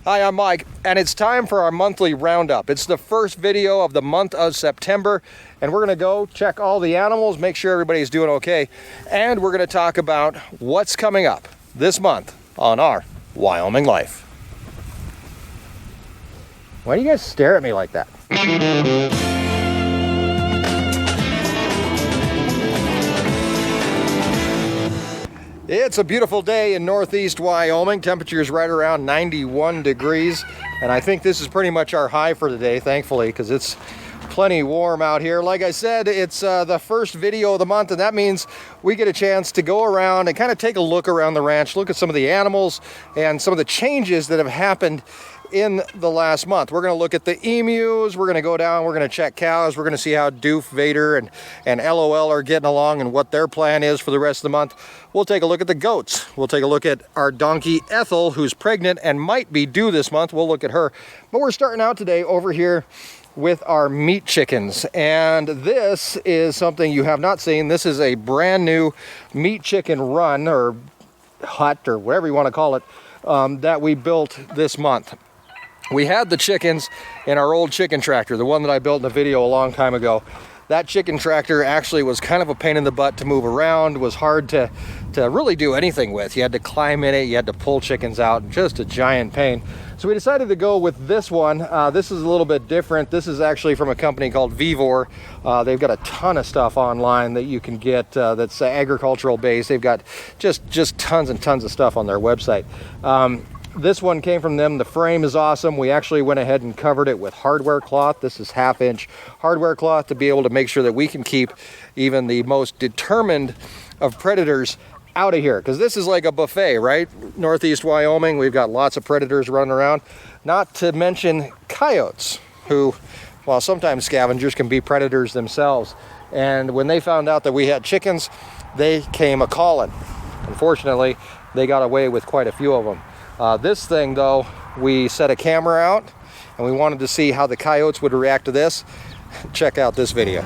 Hi, I'm Mike, and it's time for our monthly roundup. It's the first video of the month of September, and we're gonna go check all the animals, make sure everybody's doing okay, and we're gonna talk about what's coming up this month on Our Wyoming Life. Why do you guys stare at me like that? It's a beautiful day in northeast Wyoming. Temperature's right around 91 degrees. And I think this is pretty much our high for today, thankfully, because it's plenty warm out here. Like I said, it's the first video of the month, and that means we get a chance to go around and kind of take a look around the ranch, look at some of the animals and some of the changes that have happened in the last month. We're going to look at the emus, we're going to go down, we're going to check cows, we're going to see how Doof, Vader, and LOL are getting along and what their plan is for the rest of the month. We'll take a look at the goats. We'll take a look at our donkey Ethel, who's pregnant and might be due this month. We'll look at her. But we're starting out today over here with our meat chickens, and this is something you have not seen. This is a brand new meat chicken run or hut or whatever you want to call it that we built this month. We had the chickens in our old chicken tractor, the one that I built in a video a long time ago. That chicken tractor actually was kind of a pain in the butt to move around, was hard to really do anything with. You had to climb in it, you had to pull chickens out, just a giant pain. So we decided to go with this one. This is a little bit different. This is actually from a company called Vivor. They've got a ton of stuff online that you can get that's agricultural based. They've got just tons and tons of stuff on their website. This one came from them. The frame is awesome. We actually went ahead and covered it with hardware cloth. This is 1/2-inch hardware cloth to be able to make sure that we can keep even the most determined of predators out of here, because this is like a buffet, right? Northeast Wyoming, we've got lots of predators running around, not to mention coyotes, who, while sometimes scavengers, can be predators themselves. And when they found out that we had chickens, they came a-calling. Unfortunately, they got away with quite a few of them. This thing, though, we set a camera out and we wanted to see how the coyotes would react to this. Check out this video.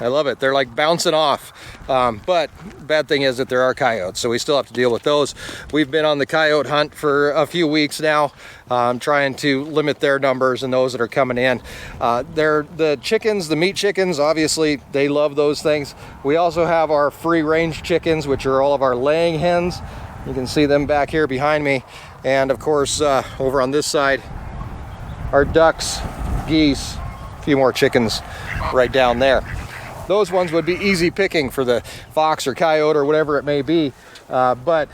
I love it. They're like bouncing off. But bad thing is that there are coyotes, so we still have to deal with those. We've been on the coyote hunt for a few weeks now, trying to limit their numbers and those that are coming in. They're the chickens, the meat chickens, obviously they love those things. We also have our free range chickens, which are all of our laying hens. You can see them back here behind me. And of course, over on this side, our ducks, geese, a few more chickens right down there. Those ones would be easy picking for the fox or coyote or whatever it may be, but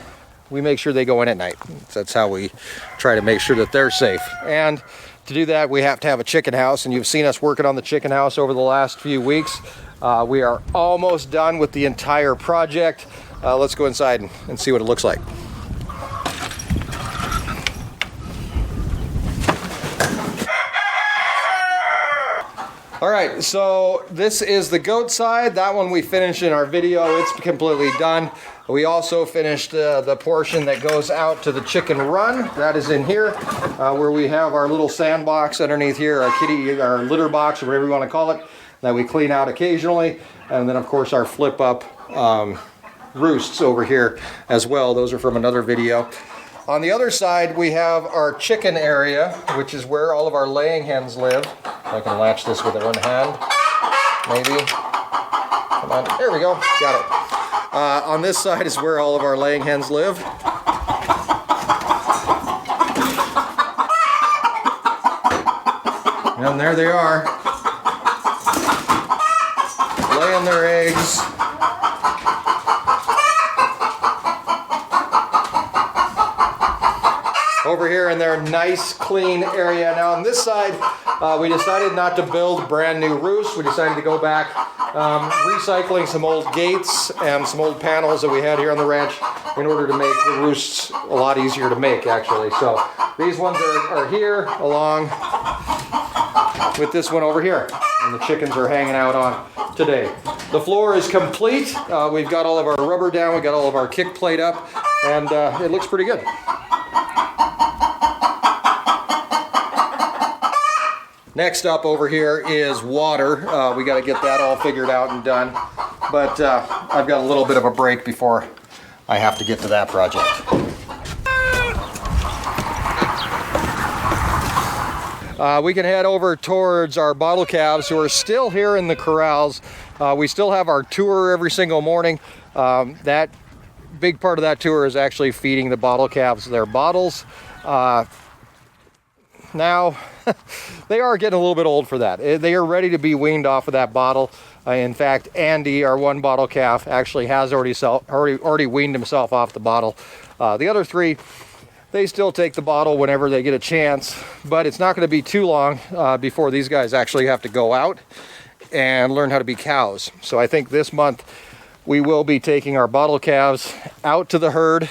we make sure they go in at night. That's how we try to make sure that they're safe. And to do that, we have to have a chicken house, and you've seen us working on the chicken house over the last few weeks. We are almost done with the entire project. Let's go inside and see what it looks like. All right, so this is the goat side. That one we finished in our video. It's completely done. We also finished the portion that goes out to the chicken run. That is in here, where we have our little sandbox underneath here, our litter box, or whatever you want to call it, that we clean out occasionally. And then, of course, our flip-up roosts over here as well. Those are from another video. On the other side, we have our chicken area, which is where all of our laying hens live. I can latch this with one hand, maybe. Come on, there we go, got it. On this side is where all of our laying hens live. And there they are, laying their eggs. over here in their nice clean area. Now on this side, we decided not to build brand new roofs. We decided to go back recycling some old gates and some old panels that we had here on the ranch in order to make the roofs a lot easier to make, actually. So these ones are here along with this one over here, and the chickens are hanging out on today. The floor is complete. We've got all of our rubber down, we've got all of our kick plate up, and it looks pretty good. Next up over here is water. We got to get that all figured out and done, but I've got a little bit of a break before I have to get to that project. We can head over towards our bottle calves who are still here in the corrals. We still have our tour every single morning. That big part of that tour is actually feeding the bottle calves their bottles. Now, they are getting a little bit old for that. They are ready to be weaned off of that bottle. In fact, Andy, our one bottle calf, actually has already weaned himself off the bottle. The other three, they still take the bottle whenever they get a chance, but it's not going to be too long before these guys actually have to go out and learn how to be cows. So I think this month we will be taking our bottle calves out to the herd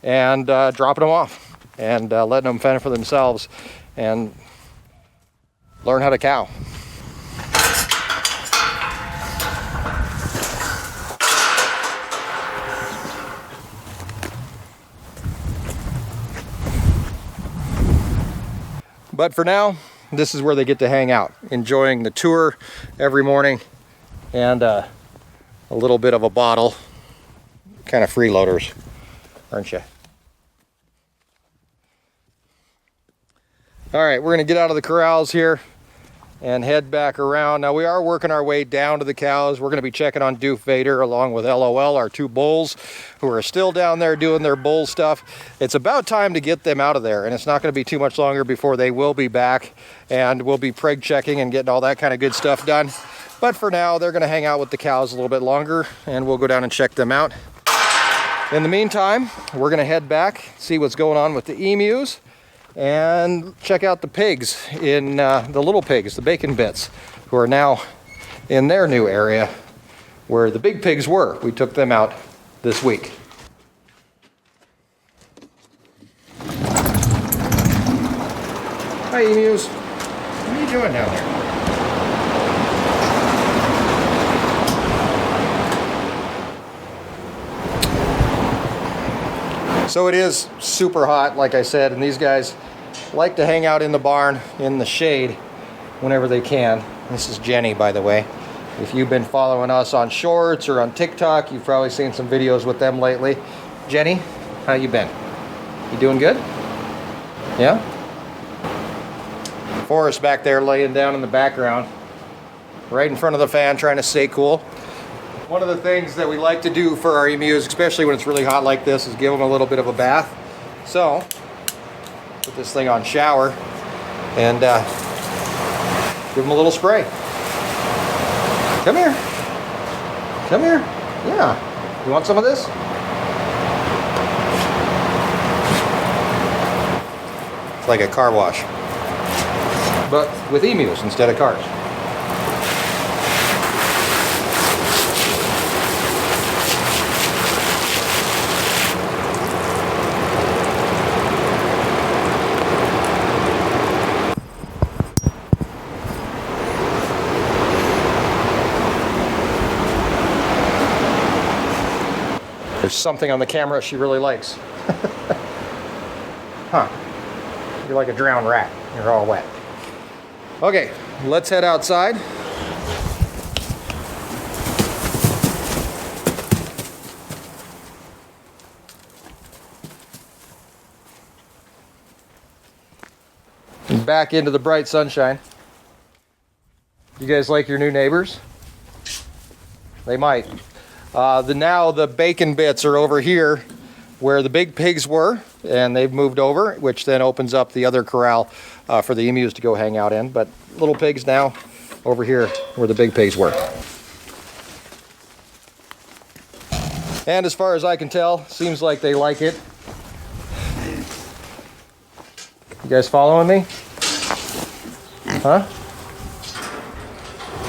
and dropping them off and letting them fend for themselves and learn how to cow. But for now, this is where they get to hang out, enjoying the tour every morning and a little bit of a bottle. Kind of freeloaders, aren't you? All right, we're gonna get out of the corrals here and head back around. Now we are working our way down to the cows. We're gonna be checking on Doof Vader along with LOL, our two bulls who are still down there doing their bull stuff. It's about time to get them out of there, and it's not gonna be too much longer before they will be back, and we'll be preg checking and getting all that kind of good stuff done. But for now, they're gonna hang out with the cows a little bit longer, and we'll go down and check them out. In the meantime, we're gonna head back, see what's going on with the emus, and check out the pigs in the little pigs, the bacon bits, who are now in their new area where the big pigs were. We took them out this week. Hi emus, what are you doing down there? So it is super hot, like I said, and these guys like to hang out in the barn in the shade whenever they can. This is Jenny, by the way. If you've been following us on Shorts or on TikTok, you've probably seen some videos with them lately. Jenny, how you been? You doing good? Yeah? Forrest back there laying down in the background, right in front of the fan, trying to stay cool. One of the things that we like to do for our emus, especially when it's really hot like this, is give them a little bit of a bath. So, put this thing on shower and give them a little spray. Come here. Come here. Yeah. You want some of this? It's like a car wash, but with emus instead of cars. There's something on the camera she really likes. Huh. You're like a drowned rat. You're all wet. Okay, let's head outside. And back into the bright sunshine. You guys like your new neighbors? They might. Now the bacon bits are over here where the big pigs were, and they've moved over, which then opens up the other corral for the emus to go hang out in. But little pigs now over here where the big pigs were. And as far as I can tell, seems like they like it. You guys following me? Huh?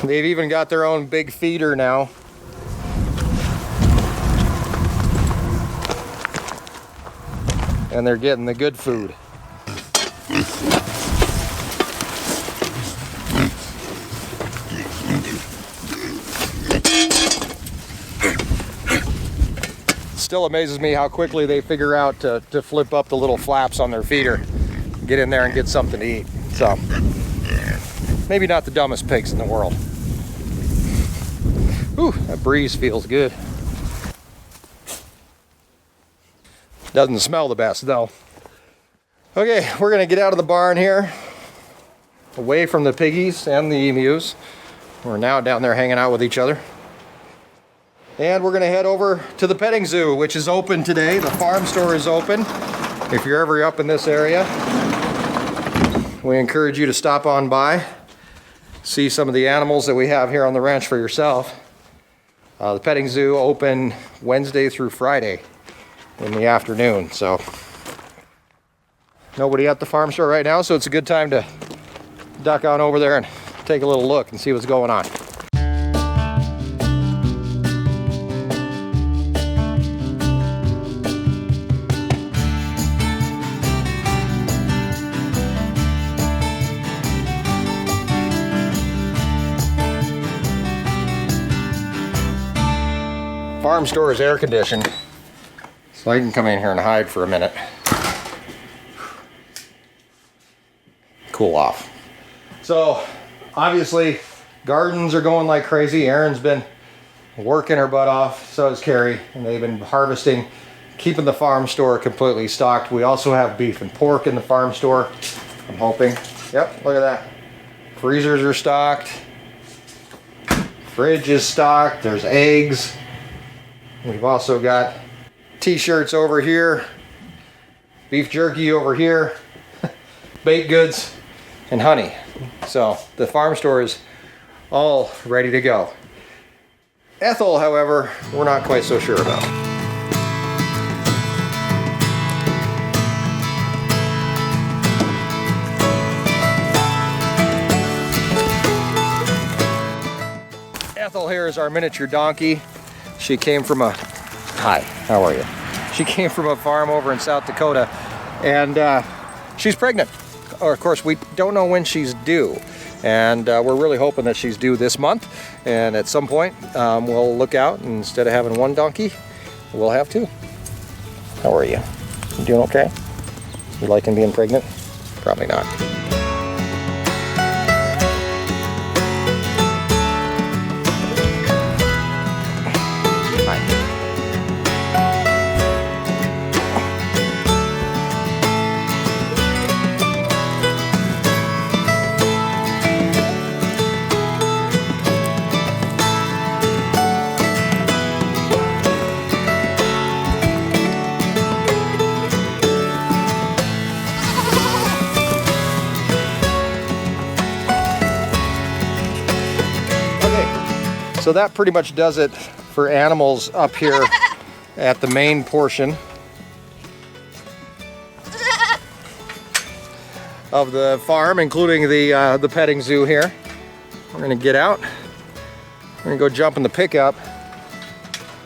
They've even got their own big feeder now. And they're getting the good food. Still amazes me how quickly they figure out to flip up the little flaps on their feeder, get in there and get something to eat. So maybe not the dumbest pigs in the world. Ooh, that breeze feels good. Doesn't smell the best though. Okay, we're gonna get out of the barn here, away from the piggies and the emus. We're now down there hanging out with each other. And we're gonna head over to the petting zoo, which is open today. The farm store is open. If you're ever up in this area, we encourage you to stop on by, see some of the animals that we have here on the ranch for yourself. The petting zoo open Wednesday through Friday in the afternoon. So nobody at the farm store right now, so it's a good time to duck on over there and take a little look and see what's going on. Farm store is air conditioned, so I can come in here and hide for a minute. Cool off. So obviously gardens are going like crazy. Erin's been working her butt off, so has Carrie, and they've been harvesting, keeping the farm store completely stocked. We also have beef and pork in the farm store, I'm hoping. Yep, look at that. Freezers are stocked. Fridge is stocked. There's eggs. We've also got t-shirts over here, beef jerky over here, baked goods, and honey. So the farm store is all ready to go. Ethel, however, we're not quite so sure about. Ethel here is our miniature donkey. She came from hi, how are you? She came from a farm over in South Dakota, and she's pregnant. Of course, we don't know when she's due, and we're really hoping that she's due this month, and at some point we'll look out, and instead of having one donkey, we'll have two. How are you? You doing okay? You liking being pregnant? Probably not. So that pretty much does it for animals up here at the main portion of the farm, including the petting zoo here. We're gonna get out. We're gonna go jump in the pickup,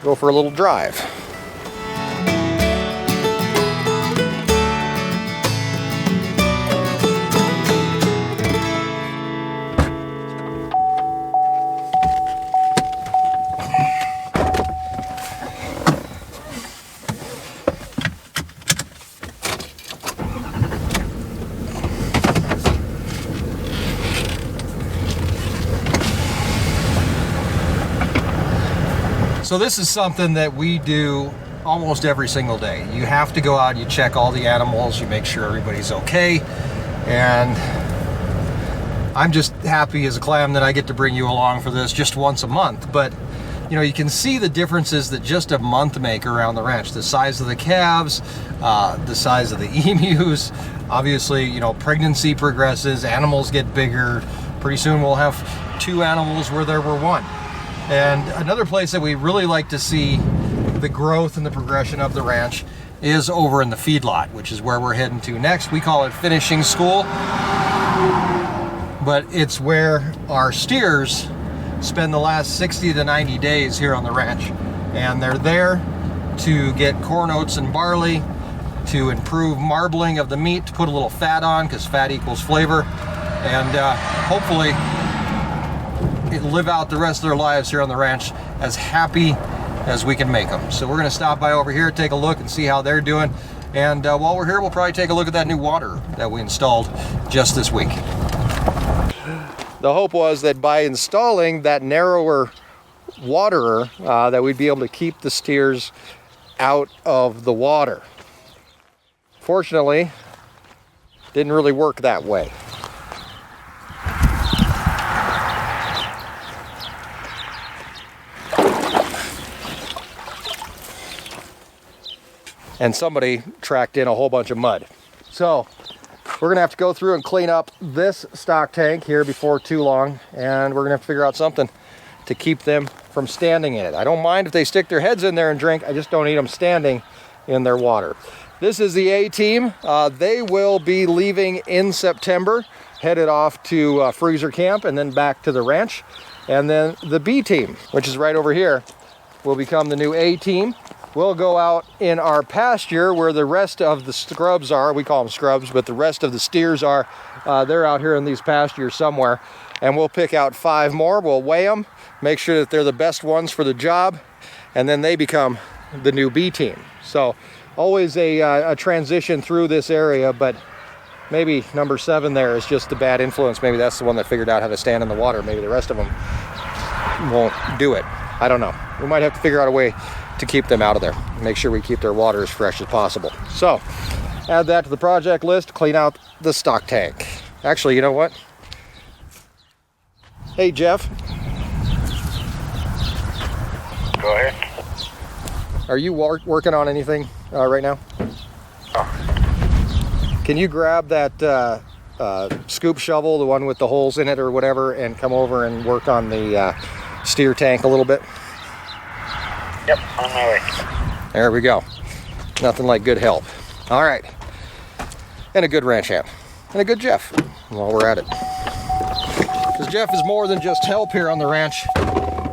go for a little drive. So this is something that we do almost every single day. You have to go out, you check all the animals, you make sure everybody's okay. And I'm just happy as a clam that I get to bring you along for this just once a month. But you know, you can see the differences that just a month make around the ranch. The size of the calves, the size of the emus. Obviously, you know, pregnancy progresses, animals get bigger. Pretty soon we'll have 2 animals where there were 1. And another place that we really like to see the growth and the progression of the ranch is over in the feedlot, which is where we're heading to next. We call it finishing school. but it's where our steers spend the last 60 to 90 days here on the ranch. And they're there to get corn, oats, and barley, to improve marbling of the meat, to put a little fat on, because fat equals flavor, and hopefully live out the rest of their lives here on the ranch as happy as we can make them. So we're going to stop by over here, take a look, and see how they're doing. And while we're here, we'll probably take a look at that new water that we installed just this week. The hope was that by installing that narrower waterer, that we'd be able to keep the steers out of the water. Fortunately, didn't really work that way. And somebody tracked in a whole bunch of mud. So we're gonna have to go through and clean up this stock tank here before too long, and we're gonna have to figure out something to keep them from standing in it. I don't mind if they stick their heads in there and drink, I just don't need them standing in their water. This is the A team. They will be leaving in September, headed off to freezer camp and then back to the ranch. And then the B team, which is right over here, will become the new A team. We'll go out in our pasture where the rest of the scrubs are. We call them scrubs, but the rest of the steers are. They're out here in these pastures somewhere. And we'll pick out 5 more. We'll weigh them, make sure that they're the best ones for the job, and then they become the new B team. So always a transition through this area, but maybe number 7 there is just the bad influence. Maybe that's the one that figured out how to stand in the water. Maybe the rest of them won't do it. I don't know. We might have to figure out a way to keep them out of there. Make sure we keep their water as fresh as possible. So add that to the project list, clean out the stock tank. Actually, you know what? Hey, Jeff. Go ahead. Are you working on anything right now? Oh. Can you grab that scoop shovel, the one with the holes in it or whatever, and come over and work on the steer tank a little bit? Yep, on my way. There we go. Nothing like good help. All right. And a good ranch hand. And a good Jeff while we're at it. Because Jeff is more than just help here on the ranch.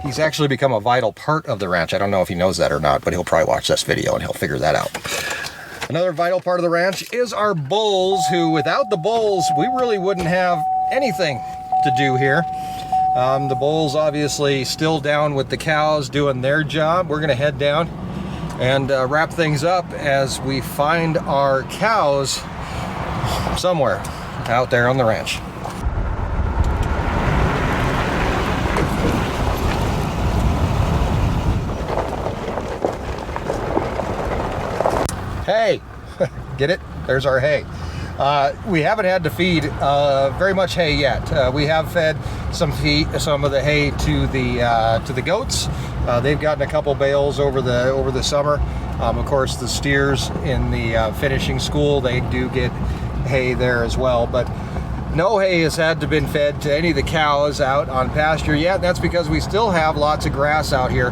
He's actually become a vital part of the ranch. I don't know if he knows that or not, but he'll probably watch this video and he'll figure that out. Another vital part of the ranch is our bulls, who without the bulls, we really wouldn't have anything to do here. The bulls obviously still down with the cows doing their job. We're gonna head down and wrap things up as we find our cows somewhere out there on the ranch. Hay, get it? There's our hay. We haven't had to feed very much hay yet. We have fed some of the hay to the goats. They've gotten a couple bales over the summer. Of course, the steers in the finishing school, they do get hay there as well. But no hay has had to been fed to any of the cows out on pasture yet. And that's because we still have lots of grass out here,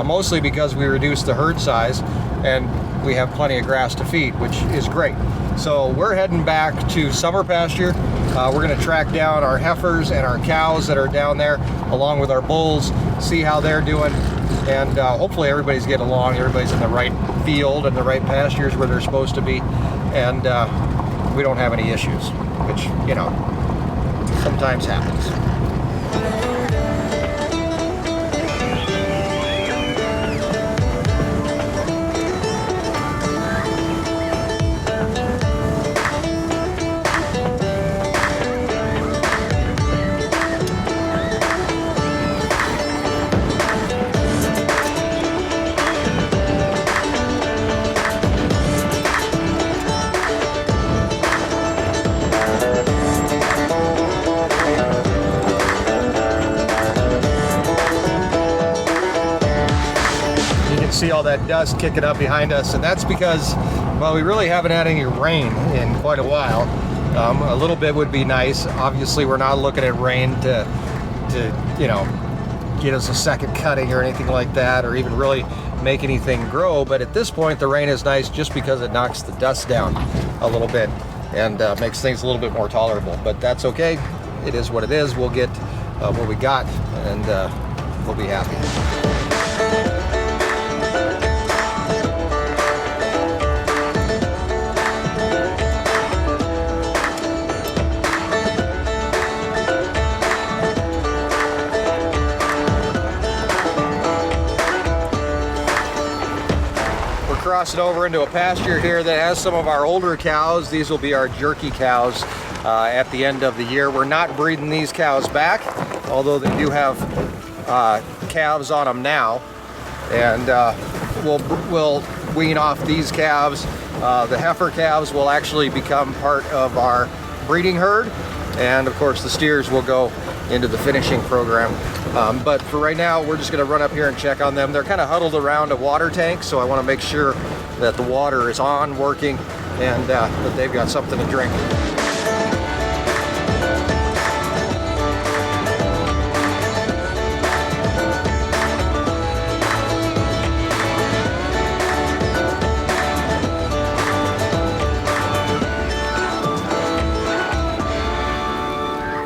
mostly because we reduced the herd size and we have plenty of grass to feed, which is great. So we're heading back to summer pasture. We're going to track down our heifers and our cows that are down there, along with our bulls, see how they're doing, and hopefully everybody's getting along. Everybody's in the right field and the right pastures where they're supposed to be, and we don't have any issues, which, you know, sometimes happens. See all that dust kicking up behind us, and that's because, well, we really haven't had any rain in quite a while. A little bit would be nice. Obviously, we're not looking at rain to you know, get us a second cutting or anything like that, or even really make anything grow. But at this point, the rain is nice just because it knocks the dust down a little bit and makes things a little bit more tolerable. But that's okay. it is what it is. We'll get what we got, and we'll be happy. Crossing over into a pasture here that has some of our older cows. These will be our Jerky cows at the end of the year. We're not breeding these cows back, although they do have calves on them now, and we'll wean off these calves. The heifer calves will actually become part of our breeding herd, and of course the steers will go into the finishing program. But for right now, we're just going to run up here and check on them. They're kind of huddled around a water tank, so I want to make sure that the water is on, working, and that they've got something to drink.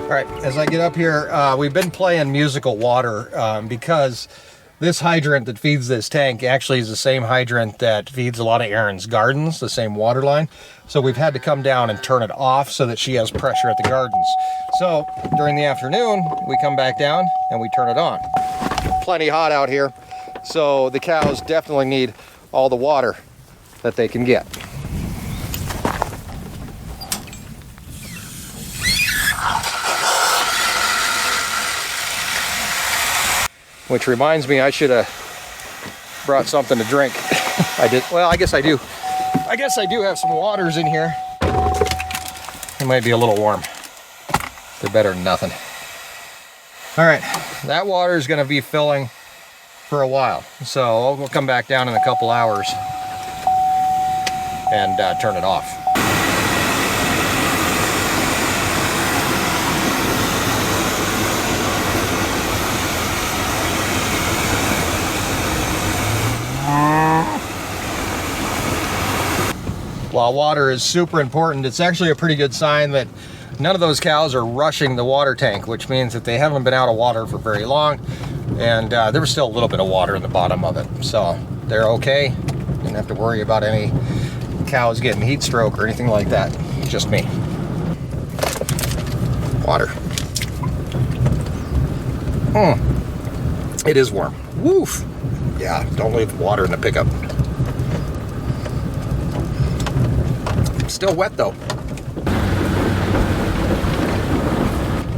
All right, as I get up here, we've been playing musical water because this hydrant that feeds this tank actually is the same hydrant that feeds a lot of Erin's gardens, the same water line. So we've had to come down and turn it off so that she has pressure at the gardens. So during the afternoon, we come back down and we turn it on. Plenty hot out here, so the cows definitely need all the water that they can get. Which reminds me, I should have brought something to drink. I did. Well, I guess I do. I guess I do have some waters in here. It might be a little warm. They're better than nothing. All right, that water is going to be filling for a while, so we'll come back down in a couple hours and turn it off. While water is super important, it's actually a pretty good sign that none of those cows are rushing the water tank, which means that they haven't been out of water for very long, and there was still a little bit of water in the bottom of it, so they're okay. Didn't have to worry about any cows getting heat stroke or anything like that. Just me. Water. It is warm. Woof. Yeah, don't leave the water in the pickup. Still wet though.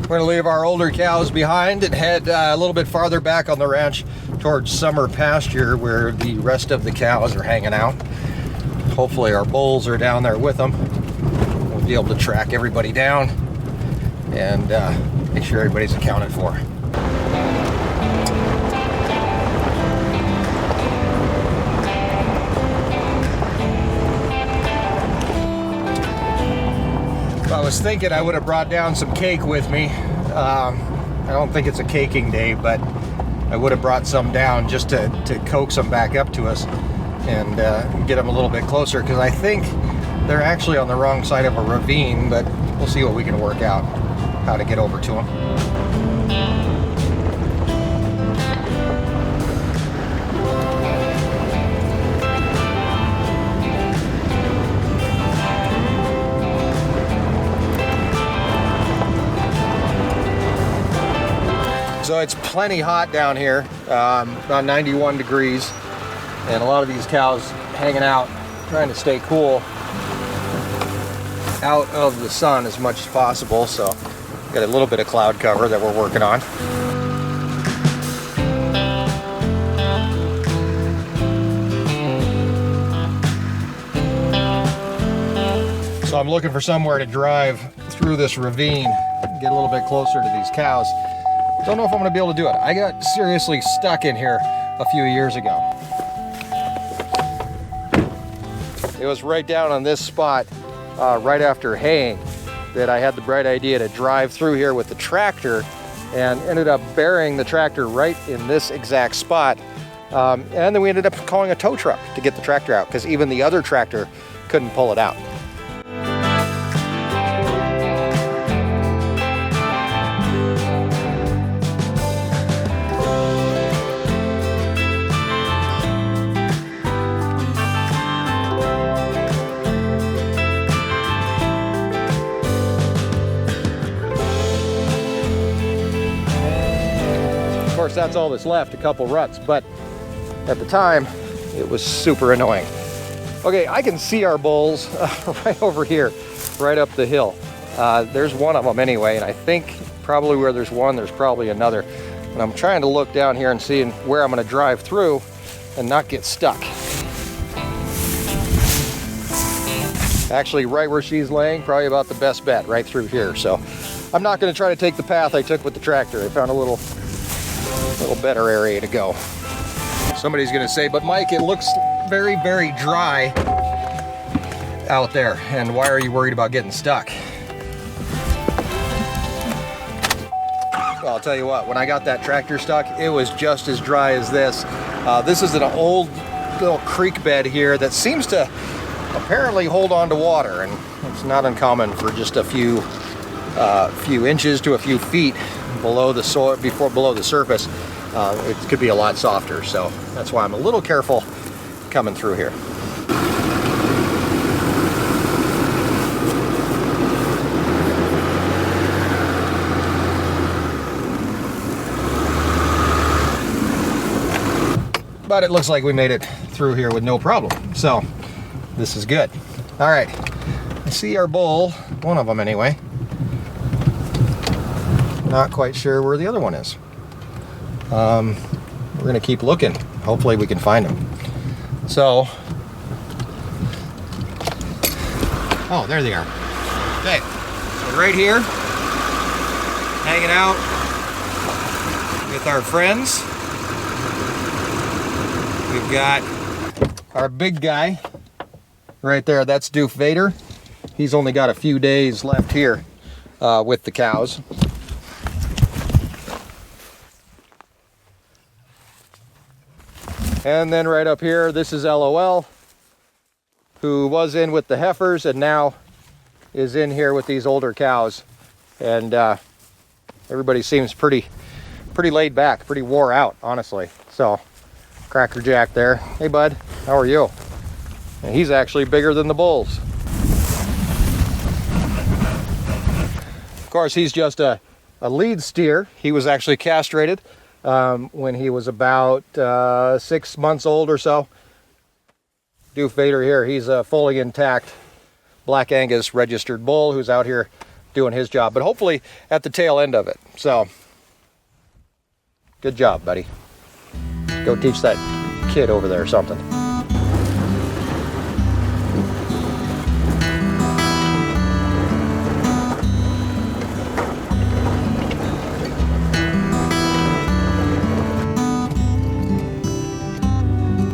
We're gonna leave our older cows behind and head a little bit farther back on the ranch towards summer pasture where the rest of the cows are hanging out. Hopefully our bulls are down there with them. We'll be able to track everybody down and make sure everybody's accounted for. I was thinking I would have brought down some cake with me. I don't think it's a caking day, but I would have brought some down just to coax them back up to us and get them a little bit closer, because I think they're actually on the wrong side of a ravine, but we'll see what we can work out, how to get over to them. So it's plenty hot down here, about 91 degrees, and a lot of these cows hanging out, trying to stay cool out of the sun as much as possible. So got a little bit of cloud cover that we're working on. So I'm looking for somewhere to drive through this ravine, get a little bit closer to these cows. Don't know if I'm going to be able to do it. I got seriously stuck in here a few years ago. It was right down on this spot, right after haying, that I had the bright idea to drive through here with the tractor, and ended up burying the tractor right in this exact spot. And then we ended up calling a tow truck to get the tractor out, because even the other tractor couldn't pull it out. course, that's all that's left, a couple ruts, but at the time, it was super annoying. Okay, I can see our bulls right over here, right up the hill. There's one of them anyway, and I think probably where there's one, there's probably another. And I'm trying to look down here and see where I'm gonna drive through and not get stuck. Actually, right where she's laying, probably about the best bet, right through here. So I'm not gonna try to take the path I took with the tractor. I found a little better area to go. Somebody's gonna say, but Mike, it looks very, very dry out there. And why are you worried about getting stuck? Well, I'll tell you what, when I got that tractor stuck, it was just as dry as this. This is an old little creek bed here that seems to apparently hold on to water, and it's not uncommon for just a few inches to a few feet below the soil, below the surface. It could be a lot softer, so that's why I'm a little careful coming through here. But it looks like we made it through here with no problem, so this is good. All right, I see our bull, one of them anyway. Not quite sure where the other one is. We're gonna keep looking. Hopefully we can find him. So, oh, there they are. Okay, so right here, hanging out with our friends. We've got our big guy right there. That's Doof Vader. He's only got a few days left here with the cows. And then right up here, this is LOL, who was in with the heifers and now is in here with these older cows. And everybody seems pretty laid back, pretty wore out, honestly. So, Cracker Jack there. Hey bud, how are you? And he's actually bigger than the bulls. Of course, he's just a lead steer. He was actually castrated when he was about 6 months old or so. Doof Vader here, he's a fully intact Black Angus registered bull who's out here doing his job, but hopefully at the tail end of it. So, good job, buddy. Go teach that kid over there something.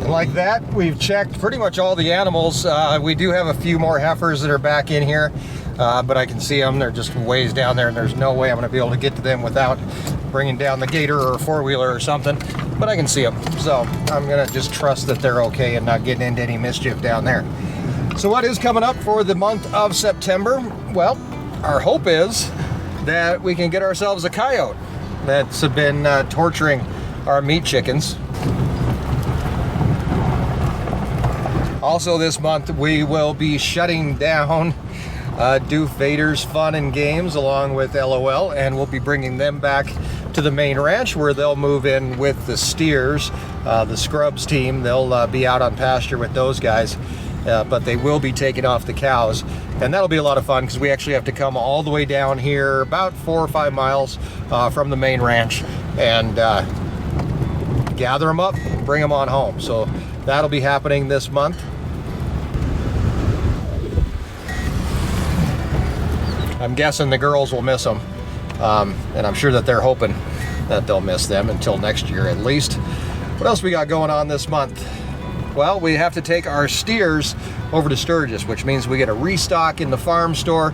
And like that, we've checked pretty much all the animals. We do have a few more heifers that are back in here, but I can see them. They're just ways down there, and there's no way I'm going to be able to get to them without bringing down the gator or a four-wheeler or something. But I can see them, so I'm gonna just trust that they're okay and not getting into any mischief down there. So what is coming up for the month of September? Well, our hope is that we can get ourselves a coyote that's been torturing our meat chickens. Also this month we will be shutting down Doof Vader's Fun and Games along with LOL, and we'll be bringing them back to the main ranch where they'll move in with the steers, the scrubs team. They'll be out on pasture with those guys, but they will be taking off the cows, and that'll be a lot of fun because we actually have to come all the way down here about 4 or 5 miles from the main ranch and gather them up, bring them on home. So that'll be happening this month. I'm guessing the girls will miss them, and I'm sure that they're hoping that they'll miss them until next year at least. What else we got going on this month? Well, we have to take our steers over to Sturgis, which means we get a restock in the farm store,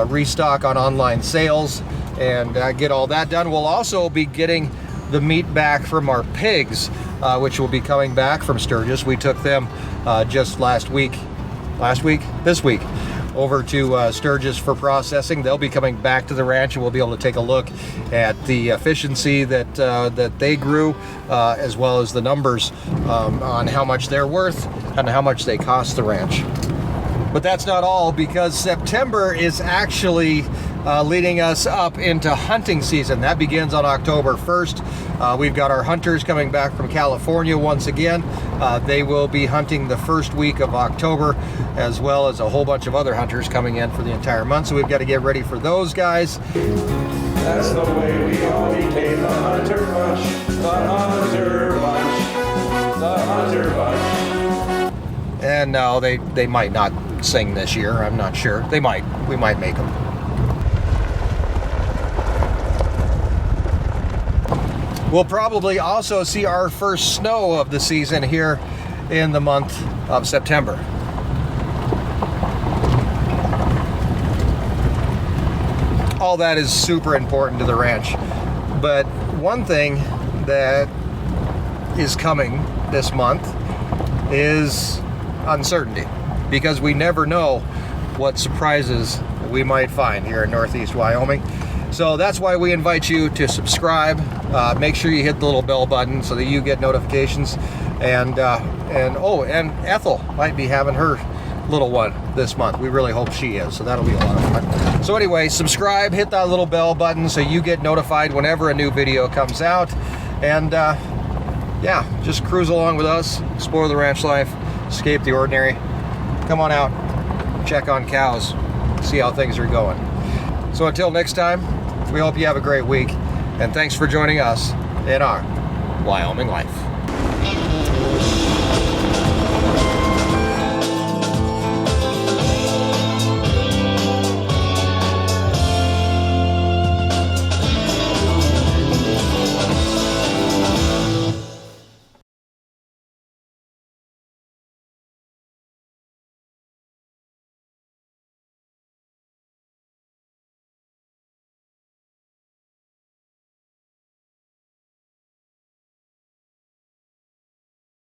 restock on online sales, and get all that done. We'll also be getting the meat back from our pigs, which will be coming back from Sturgis. We took them just this week, over to Sturgis for processing. They'll be coming back to the ranch, and we'll be able to take a look at the efficiency that they grew, as well as the numbers on how much they're worth and how much they cost the ranch. But that's not all, because September is actually leading us up into hunting season. That begins on October 1st. We've got our hunters coming back from California once again. They will be hunting the first week of October, as well as a whole bunch of other hunters coming in for the entire month. So we've got to get ready for those guys. That's the way we all became the hunter bunch. The hunter bunch. The hunter bunch. And no, they might not sing this year. I'm not sure. They might. We might make them. We'll probably also see our first snow of the season here in the month of September. All that is super important to the ranch. But one thing that is coming this month is uncertainty, because we never know what surprises we might find here in Northeast Wyoming. So that's why we invite you to subscribe. Make sure you hit the little bell button so that you get notifications. And Ethel might be having her little one this month. We really hope she is, so that'll be a lot of fun. So anyway, subscribe, hit that little bell button so you get notified whenever a new video comes out. And yeah, just cruise along with us, explore the ranch life, escape the ordinary. Come on out, check on cows, see how things are going. So until next time, we hope you have a great week, and thanks for joining us in Our Wyoming Life.